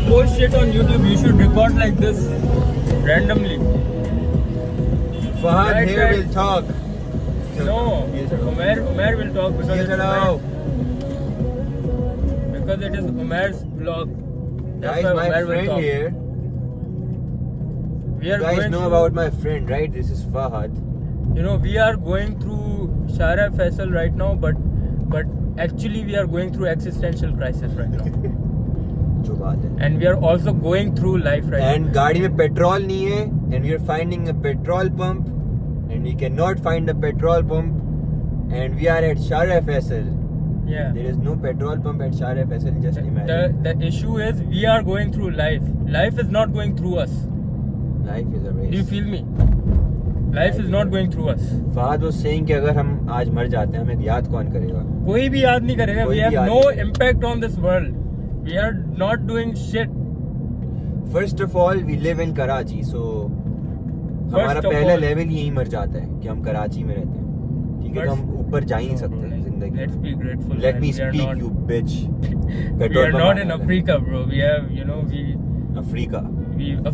post shit on YouTube, you should record like this randomly. Fahad Right, here right. will talk. No, Umair will talk because Yes, it's hello. because it is Umair's vlog. That's Guys, why my Umair will friend talk. here. We You are guys going know through, about my friend, right? This is Fahad. You know, we are going through Shara Faisal right now, but actually we are going through existential crisis right now, जो बात है. and we are also going through life right And गाड़ी में petrol नहीं है, and we are finding a petrol pump, and we cannot find a petrol pump, and we are at Shara Faisal. now. Yeah. There is no petrol pump at Shara Faisal. Just imagine. The issue is we are going through life. Life is not going through us. Life is a race. Do you feel me? Life is not going through us. Fahad was saying कि अगर हम आज मर जाते हैं हमें याद कौन करेगा? कोई भी याद नहीं करेगा. कोई We भी have याद no नहीं करेगा. impact on this world. We are not doing shit. First of all, we live in Karachi, so हमारा of पहला all- लेवल यही मर जाता है कि हम कराची में रहते हैं. ठीक है, तो हम ऊपर जा ही नहीं सकते जिंदगी Let's में. be grateful. Let man. me We are speak, not- you bitch. We Petrol are pump not in आने वाला है. Africa, bro. We have, Africa.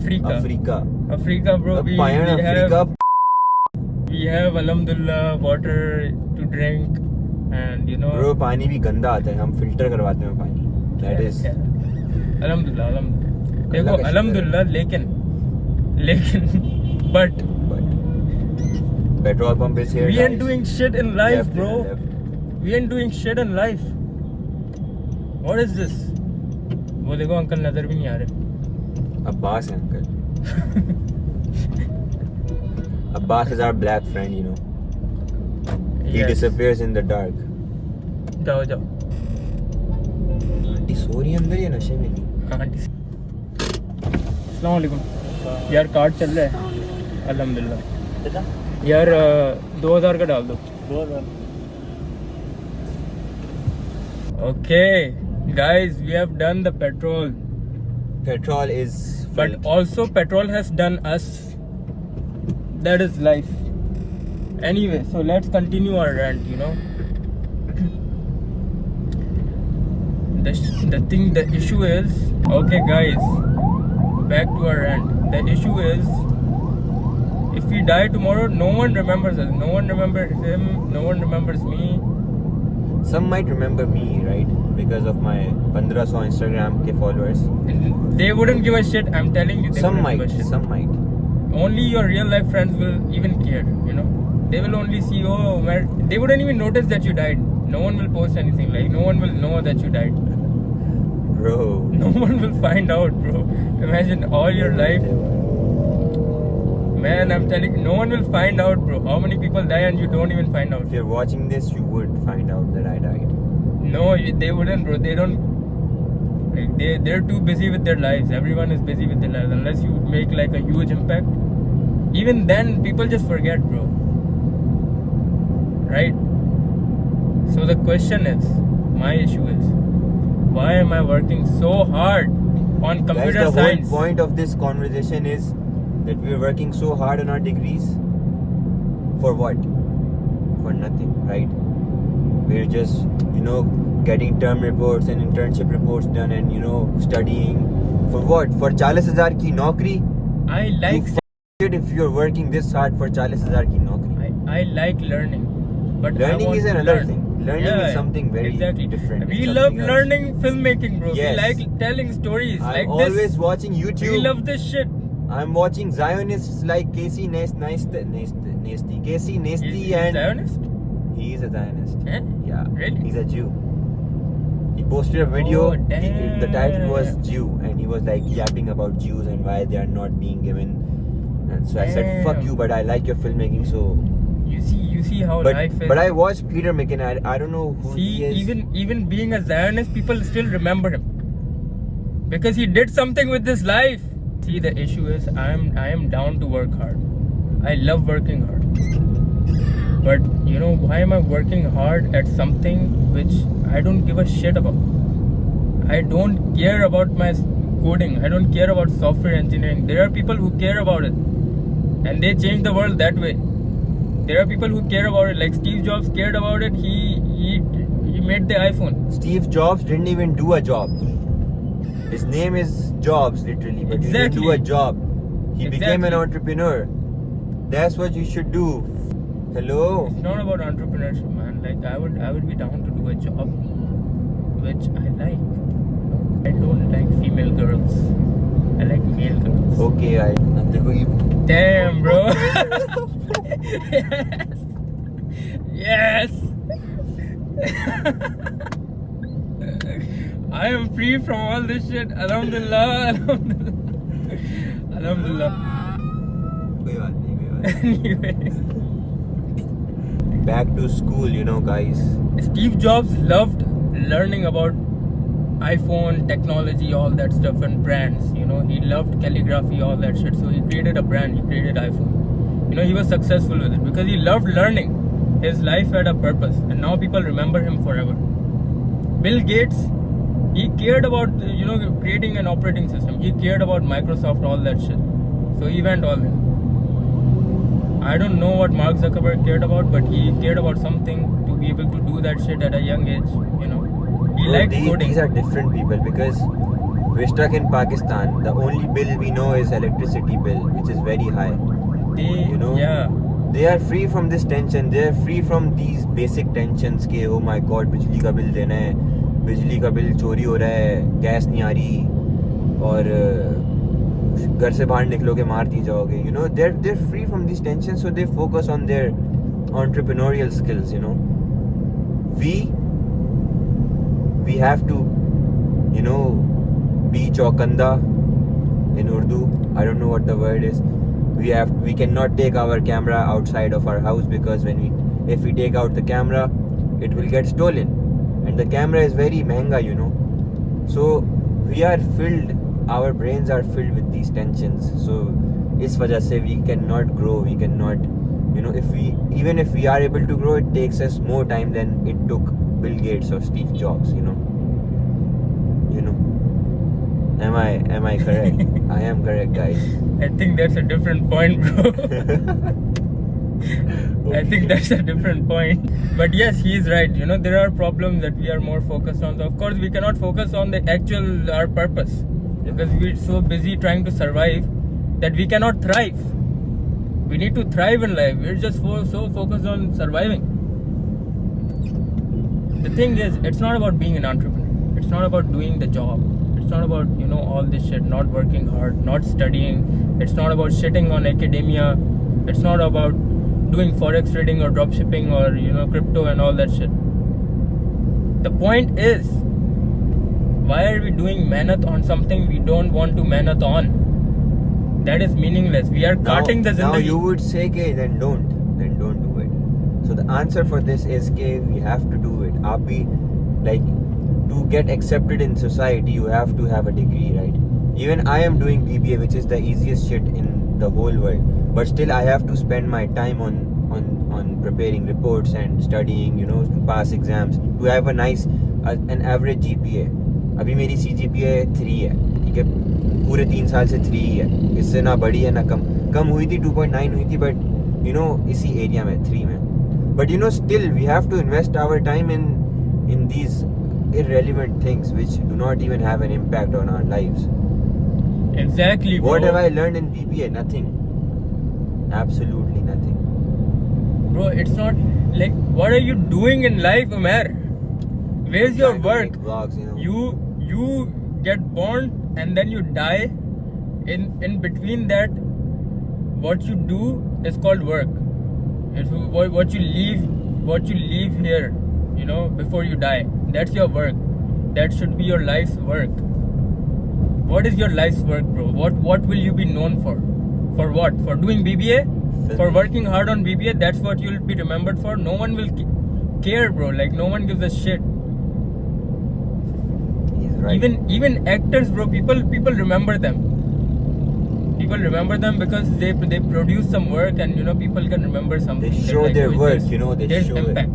Africa. Africa. Africa, bro. We पायन have, Africa. we have, alhamdulillah, water to drink, and Bro, पानी भी गंदा आता है. हम फिल्टर करवाते हैं पानी. That is. alhamdulillah. देखो, अल्लाह का शुक्र है. alhamdulillah, लेकिन, but Petrol pump is here. we ain't guys. doing shit in life, Left bro. and left. We ain't doing shit in life. What is this? वो देखो अंकल नजर भी नहीं आ रहे. Abbas है uncle. Abbas is our black friend, you know. He Yes. disappears in the dark. जाओ. Aunty सो रही है अंदर या नशे में नहीं? आंटी. अस्सलाम वालेकुम. यार कार्ड चल रहा है. अल्हम्दुलिल्लाह. यार 2000 का डाल दो. 2000. Okay, guys, we have done the petrol, Petrol is but filled. also petrol has done us. That is life. Anyway, so let's continue our rant. The issue is, okay, guys, back to our rant. The issue is, if we die tomorrow, no one remembers us. No one remembers him. No one remembers me. Some might remember me, right? Because of my 1500 Instagram ke followers. They wouldn't give a shit. I'm telling you, they Some wouldn't might, give a shit. some might. Only your real life friends will even care. They will only see, they wouldn't even notice that you died. No one will post anything. Like, no one will know that you died. Bro. No one will find out, bro. Imagine all your life. Man, I'm telling you, no one will find out, bro. How many people die and you don't even find out? If you're watching this, you would find out that I died. No, they wouldn't, bro. They don't. Like, they're too busy with their lives. Everyone is busy with their lives. Unless you make like a huge impact, even then people just forget, bro. Right? So the question is, my issue is, why am I working so hard on computer Guys, the science? whole point of this conversation is that we're working so hard on our degrees. For what? For nothing, right? We're just, getting term reports and internship reports done and, studying. For what? For 40,000 ki naukri? I like You it if you're working this hard for 40,000 ki naukri. I like learning, but Learning I want is to another learn. thing. Learning is something very exactly. different. We It's love something else. learning filmmaking, bro. Yes. We like telling stories I'm like always this. watching YouTube. We love this shit. I'm watching Zionists like Casey Neistat, Casey Is Neistat, he and Zionist? he is a Zionist. Eh? Yeah, Really? he's a Jew. He posted a video. Oh, damn. The title was Jew, and he was like yapping about Jews and why they are not being given. And so I said, "Fuck Damn. you," but I like your filmmaking. So, You see how life is. but I watched Peter McKinnon. I don't know who See, he is. even being a Zionist, people still remember him because he did something with his life. See, the issue is I am down to work hard. I love working hard, but why am I working hard at something which I don't give a shit about? I don't care about my coding. I don't care about software engineering. There are people who care about it, and they change the world that way. There are people who care about it. Like Steve Jobs cared about it. He made the iPhone. Steve Jobs didn't even do a job. His name is Jobs, literally, but he didn't do a Exactly. job. He became an Exactly. entrepreneur. That's what you should do. Hello. It's not about entrepreneurship, man. Like I would be down to do a job which I like. I don't like female girls. I like male girls. Okay, अब देखो ये Damn, bro. Yes. I am free from all this shit. Alhamdulillah. Alhamdulillah. Alhamdulillah. कोई बात नहीं, कोई बात नहीं. Anyway. Back to school, guys. Steve Jobs loved learning about iPhone, technology, all that stuff, and brands. He loved calligraphy, all that shit. So he created a brand. He created iPhone. He was successful with it because he loved learning. His life had a purpose, and now people remember him forever. Bill Gates, he cared about creating an operating system. He cared about Microsoft, all that shit. So he went all in. I don't know what Mark Zuckerberg cared about, but he cared about something to be able to do that shit at a young age. He liked coding. These are different people because we're stuck in Pakistan. The only bill we know is electricity bill, which is very high. Yeah. They are free from this tension. They are free from these basic tensions के oh my god बिजली का bill देना है, बिजली का bill चोरी हो रहा है, गैस नहीं आ रही और घर से बाहर निकलोगे मार दी जाओगे. They're free from these tensions, so they focus on their entrepreneurial skills. We have to be chaukanda in Urdu. I don't know what the word is. We cannot take our camera outside of our house because if we take out the camera, it will get stolen, and the camera is very mehenga. So we are filled. Our brains are filled with these tensions. So इस वजह से we cannot grow. We cannot, even if we are able to grow, it takes us more time than it took Bill Gates or Steve Jobs. Am I correct? I am correct, guys. I think that's a different point, bro. I think that's a different point. But yes, he is right. There are problems that we are more focused on. So of course, we cannot focus on our purpose because we're so busy trying to survive that we cannot thrive. We need to thrive in life. We're just so focused on surviving. The thing is, it's not about being an entrepreneur. It's not about doing the job. It's not about, all this shit, not working hard, not studying. It's not about shitting on academia. It's not about doing forex trading or dropshipping or, crypto and all that shit. The point is, why are we doing mehnat on something we don't want to mehnat on? That is meaningless. We are cutting the zindagi. Now you would say, okay, then don't do it. So the answer for this is, okay, we have to do it. To get accepted in society, you have to have a degree, right? Even I am doing BBA, which is the easiest shit in the whole world. But still, I have to spend my time on preparing reports and studying, to pass exams, to have an average GPA. अभी मेरी CGPA 3 है, ठीक है, पूरे 3 साल से 3 ही है, इससे ना बढ़ी है ना कम हुई थी, 2.9 हुई थी, but इसी एरिया में 3 में. But still we have to invest our time in these irrelevant things which do not even have an impact on our lives. Exactly, bro. What have I learned in BBA? Nothing. Absolutely nothing. Bro, it's not like, what are you doing in life, Umair? Where's your Trying to work? make vlogs, You get born and then you die. In between that, what you do is called work. It's what you leave here, before you die. That's your work. That should be your life's work. What is your life's work, bro? What will you be known for? For what? For doing BBA? For working hard on BBA? That's what you'll be remembered for? No one will care, bro. Like, no one gives a shit. He's right. Even actors, bro, people remember them. People remember them because they produce some work and people can remember something. They show their work, they there's show impact.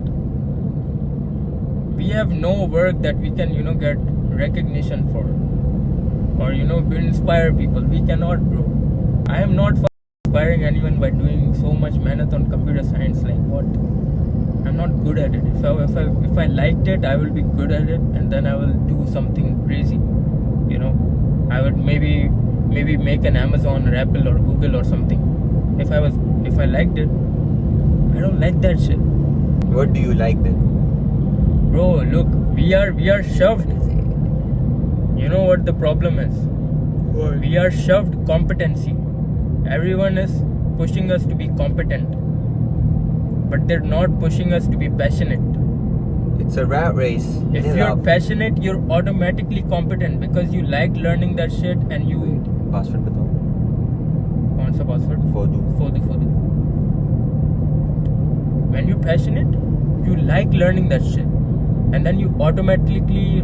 We have no work that we can get recognition for, or inspire people. We cannot, bro. I am not inspiring anyone by doing so much mehnat on computer science. Like, what? I'm not good at it. If I liked it, I will be good at it, and then I will do something crazy. You know, I would maybe make an Amazon or Apple or Google or something. If I liked it. I don't like that shit. What do you like then? Bro, look, we are shoved. You know what the problem is? What? We are shoved competency. Everyone is pushing us to be competent. But they're not pushing us to be passionate. It's a rat race. If you're passionate, you're automatically competent because you like learning that shit and you... Password बताओ. कौन सा password? Fodu. When you're passionate, you like learning that shit. And then you automatically you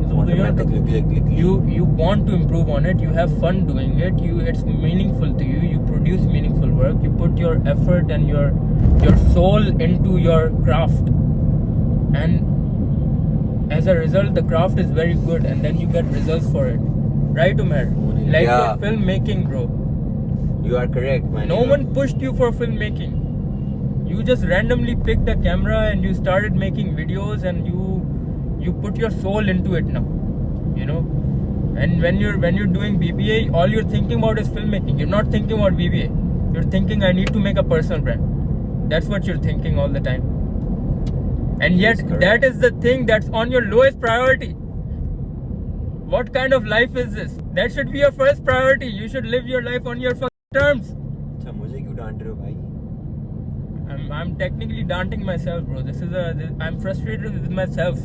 want to improve on it. You have fun doing it. It's meaningful to you. You produce meaningful work. You put your effort and your soul into your craft. And as a result, the craft is very good. And then you get results for it. Right, Umar? Like Yeah. your filmmaking, bro. You are correct, man. No one pushed you for filmmaking. You just randomly picked a camera and you started making videos and you put your soul into it now. You know? And when you're doing BBA, all you're thinking about is filmmaking. You're not thinking about BBA. You're thinking I need to make a personal brand. That's what you're thinking all the time. And yet that is the thing that's on your lowest priority. What kind of life is this? That should be your first priority. You should live your life on your fucking terms. अच्छा मुझे क्यों डांट रहे हो भाई? I'm technically daunting myself, bro. I'm frustrated with myself.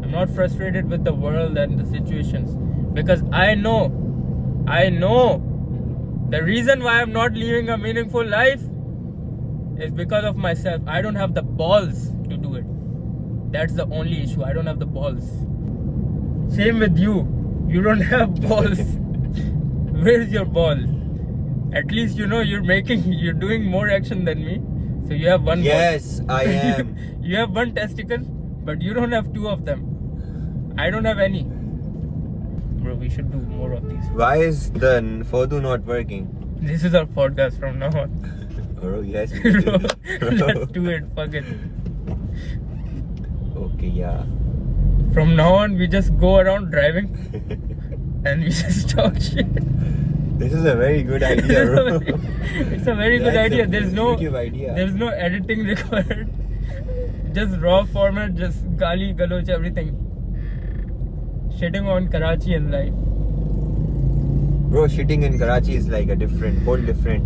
I'm not frustrated with the world and the situations because I know the reason why I'm not living a meaningful life is because of myself. I don't have the balls to do it. That's the only issue. I don't have the balls. Same with you. You don't have balls. Where's your ball? At least you know you're doing more action than me. So you have one. Yes, ball. I am. You have one testicle, but you don't have two of them. I don't have any. Bro, we should do more of these. Why is the Fodu not working? This is our podcast from now on. Oh yes. Bro, let's do it. Fuck it. Okay, yeah. From now on, we just go around driving and we just talk shit. This is a very good idea, bro. It's a very good idea. There's no editing required. Just raw format, just gali, galoch, everything. Shitting on Karachi and life. Bro, shitting in Karachi is like a whole different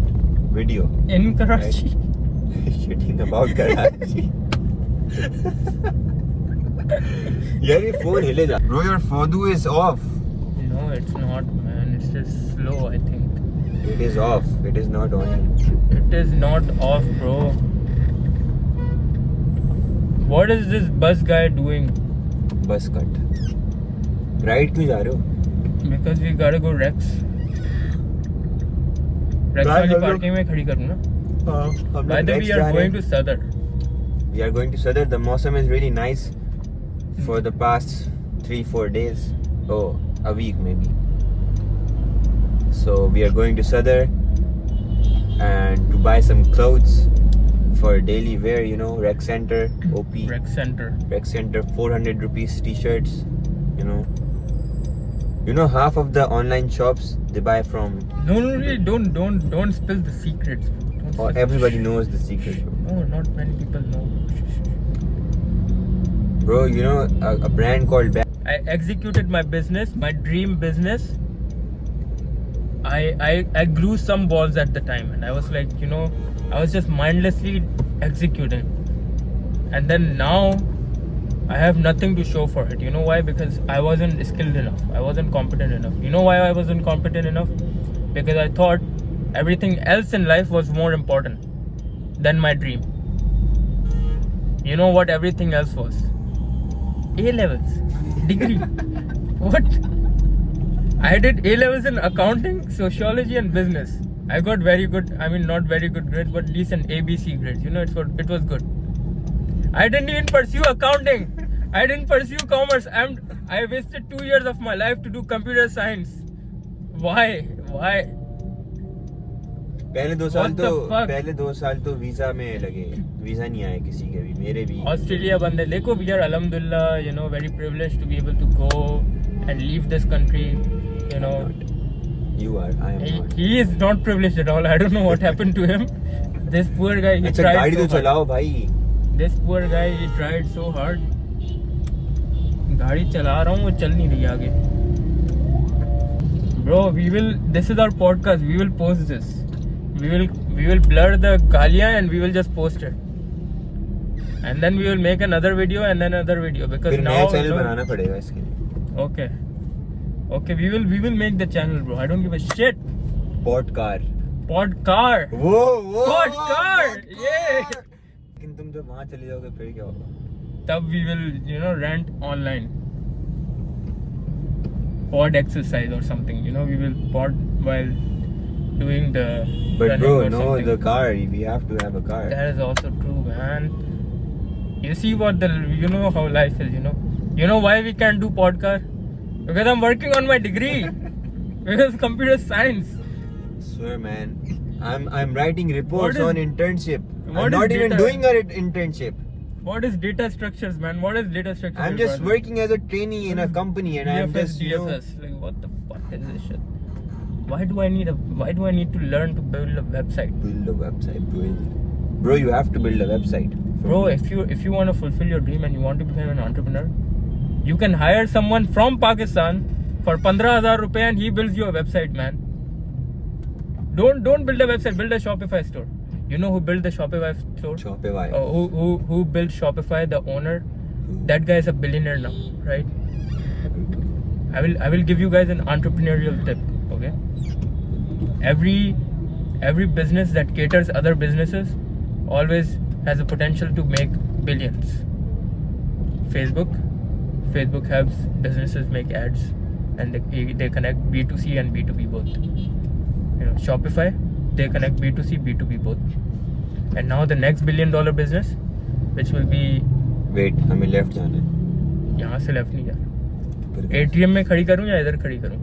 video. In Karachi? Right? Shitting about Karachi. यार ये phone हिले जा. Bro, your Fodu is off. No, it's not, man. It's just slow, I think. It is off. It is not on. It is not off, bro. What is this bus guy doing? Bus cut. Right क्यों जा रहे हो? Because we gotta go Rex. Rex वाली parking में खड़ी करूँ ना? By the way, we are going to Sadr. We are going to Sadr. The मौसम is really nice for the past 3-4 days. Oh, a week maybe. So we are going to Sadr and to buy some clothes for daily wear, you know, Rec Center, OP. Rec Center, 400 rupees t-shirts, you know. You know, half of the online shops they buy from. No, really, don't spill the secrets. Or everybody knows the secret, bro. No, not many people know. Bro, you know a brand called I executed my business, my dream business. I grew some balls at the time, and I was like, you know, I was just mindlessly executing. And then now I have nothing to show for it. You know why? Because I wasn't skilled enough. I wasn't competent enough. You know why I wasn't competent enough? Because I thought everything else in life was more important than my dream. You know what everything else was? A-levels, degree. What? I did A-levels in accounting, sociology and business. I got very good, I mean not very good grades, but decent ABC grades. You know, it was good. I didn't even pursue accounting. I didn't pursue commerce. I wasted 2 years of my life to do computer science. Why? पहले 2 साल तो visa में लगे. Visa नहीं आए किसी के भी, मेरे भी. ऑस्ट्रेलिया बंदे देखो, we are alhamdulillah, you know, very privileged to be able to go and leave this country you know. I'm not. You are. I am not. He is not privileged at all. I don't know what happened to him. This poor guy, he अच्छा tried गाड़ी तो so hard. चलाओ भाई. This poor guy, he tried so hard. गाड़ी चला रहा हूँ, वो चल नहीं रही आगे. Bro, this is our podcast. We will post this. We will blur the galia and we will just post it. And then we will make another video and then another video because फिर now. नया channel बनाना पड़ेगा इसके लिए. Okay, we will make the channel, bro. I don't give a shit. Podcar. वो Podcar. Yeah. लेकिन तुम जब वहाँ चले जाओगे फिर क्या होगा? तब we will rent online. Pod exercise or something. We will pod while doing the. But running bro, or no, something. the car. We have to have a car. That is also true, man. You see what you know how life is, You know why we can't do podcast? Because I'm working on my degree. Because computer science. Swear, man. I'm writing reports What is- on internship. what I'm is not even data? doing an internship. What is data structures, man? What is data structures? I'm just working as a trainee in a company, and I'm DFS, just DFS. Like, what the fuck is this shit? Why do I need to learn to build a website? build a website, bro. You have to build a website. Bro, if you want to fulfill your dream and you want to become an entrepreneur, you can hire someone from Pakistan for 15,000 rupees and he builds you a website, man. Don't build a website, build a Shopify store. You know who built the Shopify store? Shopify. Who built Shopify? The owner. That guy is a billionaire now, right? I will give you guys an entrepreneurial tip, okay? Every business that caters other businesses always has a potential to make billions. Facebook helps businesses make ads and they connect B2C and B2B both. Shopify, they connect B2C, B2B both. And now the next $1 billion business, which will be. Wait, हमें left जाना है. यहाँ से left नहीं जाना. फिर ATM में खड़ी करूँ या इधर खड़ी करूँ?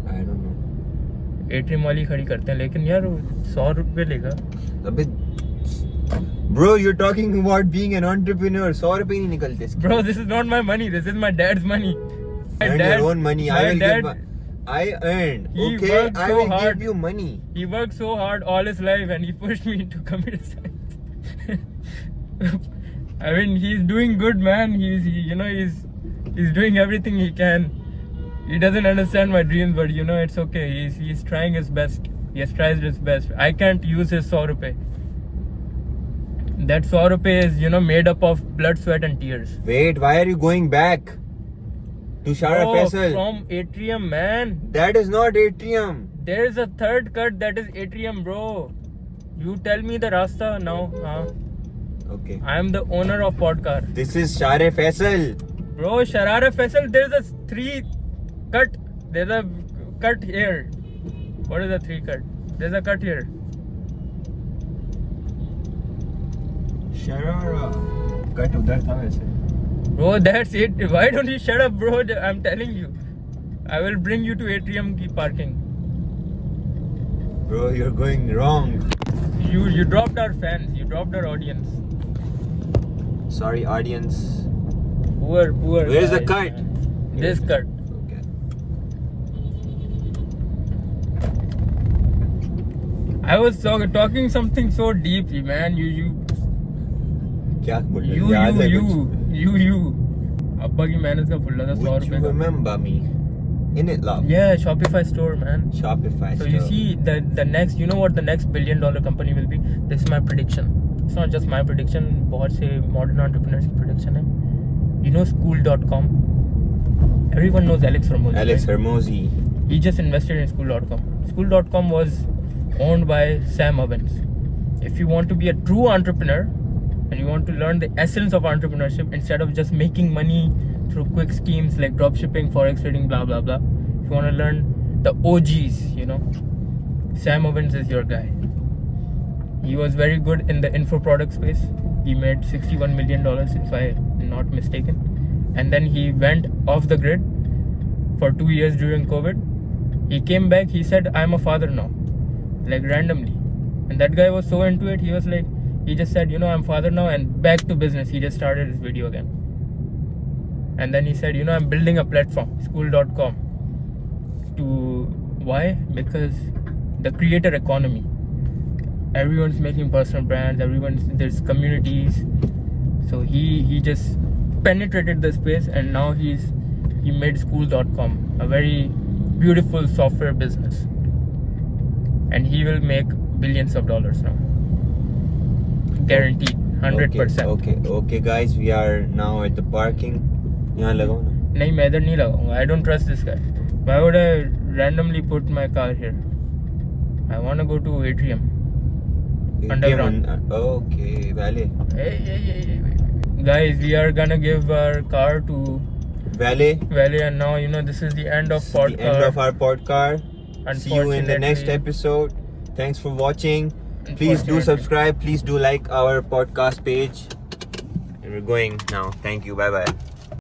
I don't know. एटीएम वाली खड़ी करते हैं, लेकिन यार 100 रुपये लेगा. अबे, bro, you're talking about being an entrepreneur. 100 रुपए नहीं निकलते इसके. Bro, this is not my money. This is my dad's money. My Earn your own money. my I will dad, give. I earned. He Okay, worked I so will hard. give you money. He worked so hard all his life and he pushed me into computer science. I mean, he's doing good, man. He's doing everything he can. He doesn't understand my dreams, but it's okay. He's trying his best. He has tried his best. I can't use his 100 rupees. That 100 rupees is made up of blood, sweat and tears. Wait, why are you going back to Shara Faisal? From Atrium, man. That is not atrium. There is a third cut that is Atrium, bro. You tell me the rasta now, huh? Okay. I am the owner of Podcar. This is Shara Faisal. Bro, Sharara Faisal, there's a 3 cut. There's a cut here. What is a 3 cut? There's a cut here. Sharara. Cut udhar tha वैसे. Bro, that's it. Why don't you shut up, bro? I'm telling you. I will bring you to Atrium की parking. Bro, you're going wrong. You dropped our fans. You dropped our audience. Sorry, audience. Poor. Where's the guys, cut? man. This cut. Okay. I was talking something so deep, man. You. क्या बोल रहे You. हो? याद है कुछ? अब्बा की मेहनत का फुल्ला था 100 Would रुपए you का. remember me? In it, love. Yeah, Shopify store, man. Shopify. So you store. see the next, what the next $1 billion company will be? This is my prediction. It's not just my prediction. बहुत से modern entrepreneurs की prediction है. School.com. Everyone knows Alex Hormozi. Alex right? Hormozi. He just invested in School.com. School.com was owned by Sam Ovens. If you want to be a true entrepreneur and you want to learn the essence of entrepreneurship instead of just making money through quick schemes like dropshipping, forex trading, blah blah blah. If you want to learn the OGs, Sam Ovens is your guy. He was very good in the info product space. He made $61 million, if I'm not mistaken. And then he went off the grid for 2 years during COVID. He came back. He said, "I'm a father now," like randomly. And that guy was so into it. He was like, he just said, I'm father now, and back to business. He just started his video again. And then he said, I'm building a platform, School.com. to why? Because the creator economy. Everyone's making personal brands, there's communities. So he just penetrated the space, and now he made school.com, a very beautiful software business, and he will make billions of dollars now, guaranteed, 100%. Okay guys, we are now at the parking. यहाँ लगाओ ना. नहीं, मैं इधर नहीं लगाऊंगा. I don't trust this guy. Why would I randomly put my car here? I want to go to Atrium. Underground. Okay, Valet. Hey. Guys, we are gonna give our car to Valet, and now this is the end of this is the end of our podcast. See you in the next Unfortunately- episode. Thanks for watching. Please do Unfortunately. subscribe. Please do like our podcast page. And we're going now. Thank you. Bye bye.